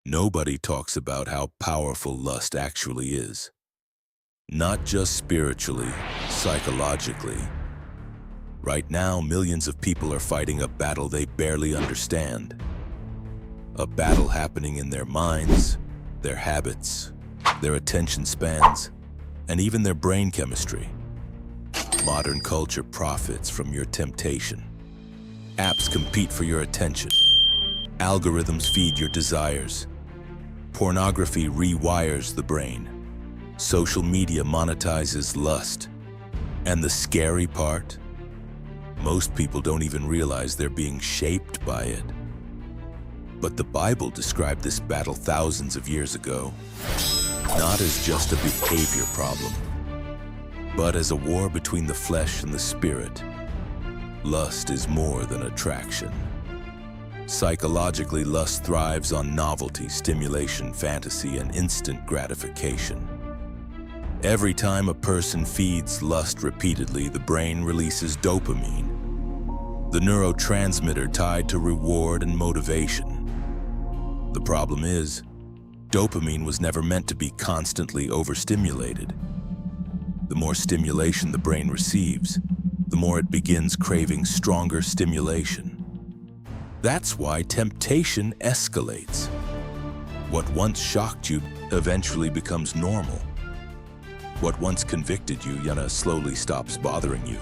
Nobody talks about how powerful lust actually is. Not just spiritually, psychologically. Right now, millions of people are fighting a battle they barely understand. A battle happening in their minds, their habits, their attention spans, and even their brain chemistry. Modern culture profits from your temptation. Apps compete for your attention. Algorithms feed your desires. Pornography rewires the brain. Social media monetizes lust. And the scary part? Most people don't even realize they're being shaped by it. But the Bible described this battle thousands of years ago, not as just a behavior problem, but as a war between the flesh and the spirit. Lust is more than attraction. Psychologically, lust thrives on novelty, stimulation, fantasy, and instant gratification. Every time a person feeds lust repeatedly, the brain releases dopamine, the neurotransmitter tied to reward and motivation. The problem is, dopamine was never meant to be constantly overstimulated. The more stimulation the brain receives, the more it begins craving stronger stimulation. That's why temptation escalates. What once shocked you eventually becomes normal. What once convicted you, slowly stops bothering you.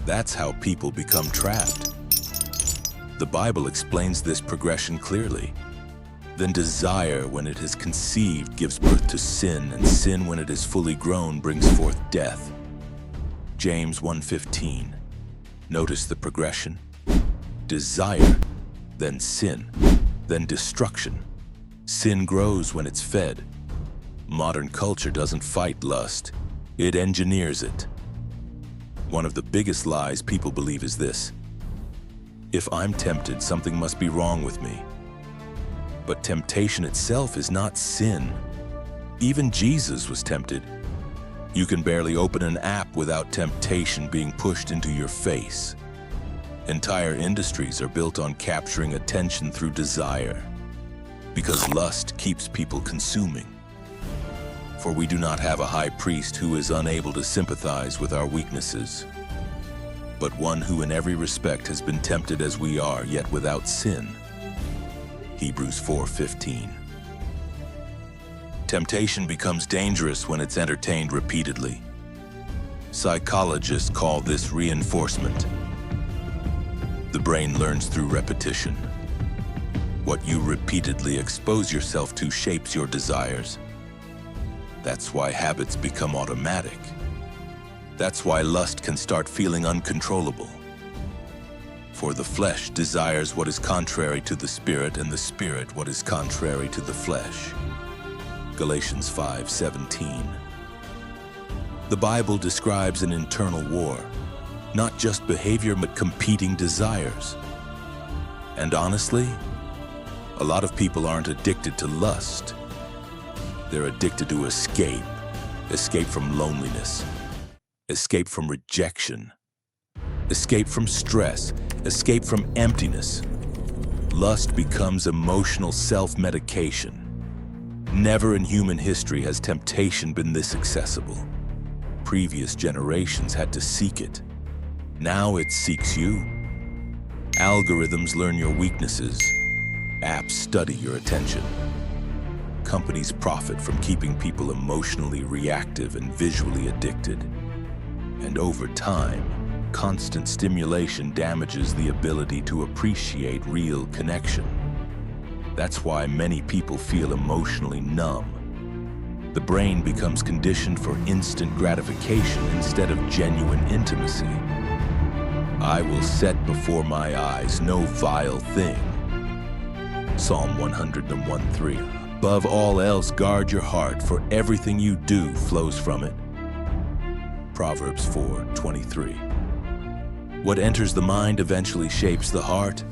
That's how people become trapped. The Bible explains this progression clearly. Then desire, when it is conceived, gives birth to sin, and sin, when it is fully grown, brings forth death. James 1:15. Notice the progression. Desire, then sin, then destruction. Sin grows when it's fed. Modern culture doesn't fight lust, it engineers it. One of the biggest lies people believe is this: if I'm tempted, something must be wrong with me. But temptation itself is not sin. Even Jesus was tempted. You can barely open an app without temptation being pushed into your face. Entire industries are built on capturing attention through desire, because lust keeps people consuming. For we do not have a high priest who is unable to sympathize with our weaknesses, but one who in every respect has been tempted as we are, yet without sin. Hebrews 4:15. Temptation becomes dangerous when it's entertained repeatedly. Psychologists call this reinforcement. The brain learns through repetition. What you repeatedly expose yourself to shapes your desires. That's why habits become automatic. That's why lust can start feeling uncontrollable. For the flesh desires what is contrary to the spirit, and the spirit what is contrary to the flesh. Galatians 5:17. The Bible describes an internal war, not just behavior, but competing desires. And honestly, a lot of people aren't addicted to lust. They're addicted to escape. Escape from loneliness. Escape from rejection. Escape from stress. Escape from emptiness. Lust becomes emotional self-medication. Never in human history has temptation been this accessible. Previous generations had to seek it. Now it seeks you. Algorithms learn your weaknesses. Apps study your attention. Companies profit from keeping people emotionally reactive and visually addicted. And over time, constant stimulation damages the ability to appreciate real connection. That's why many people feel emotionally numb. The brain becomes conditioned for instant gratification instead of genuine intimacy. I will set before my eyes no vile thing. Psalm 101:3. Above all else, guard your heart, for everything you do flows from it. Proverbs 4:23. What enters the mind eventually shapes the heart,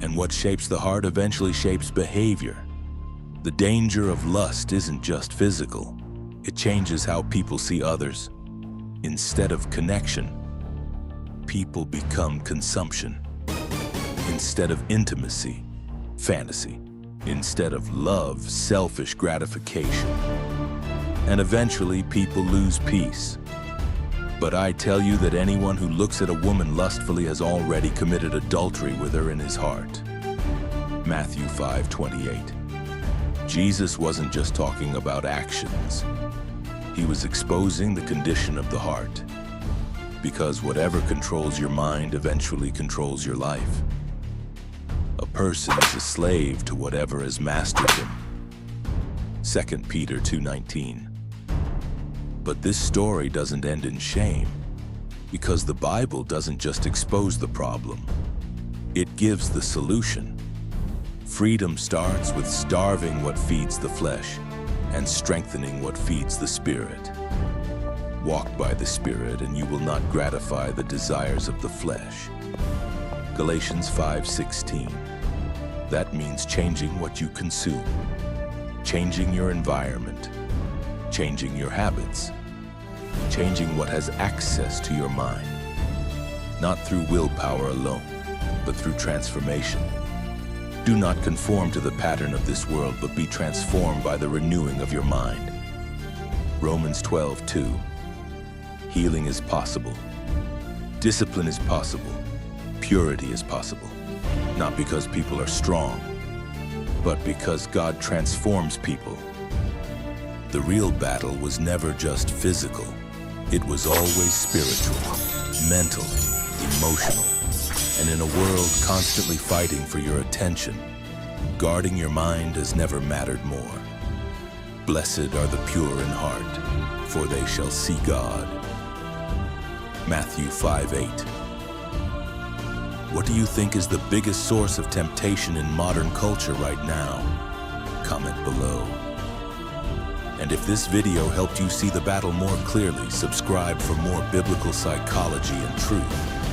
and what shapes the heart eventually shapes behavior. The danger of lust isn't just physical. It changes how people see others. Instead of connection, people become consumption. Instead of intimacy, fantasy. Instead of love, selfish gratification. And eventually, people lose peace. But I tell you that anyone who looks at a woman lustfully has already committed adultery with her in his heart. Matthew 5:28. Jesus wasn't just talking about actions. He was exposing the condition of the heart. Because whatever controls your mind eventually controls your life. A person is a slave to whatever has mastered him. 2 Peter 2:19. But this story doesn't end in shame, because the Bible doesn't just expose the problem. It gives the solution. Freedom starts with starving what feeds the flesh and strengthening what feeds the spirit. Walk by the Spirit and you will not gratify the desires of the flesh. Galatians 5:16. That means changing what you consume, changing your environment, changing your habits, changing what has access to your mind. Not through willpower alone, but through transformation. Do not conform to the pattern of this world, but be transformed by the renewing of your mind. Romans 12:2. Healing is possible. Discipline is possible. Purity is possible. Not because people are strong, but because God transforms people. The real battle was never just physical. It was always spiritual, mental, emotional. And in a world constantly fighting for your attention, guarding your mind has never mattered more. Blessed are the pure in heart, for they shall see God. Matthew 5:8. What do you think is the biggest source of temptation in modern culture right now? Comment below. And if this video helped you see the battle more clearly, subscribe for more biblical psychology and truth.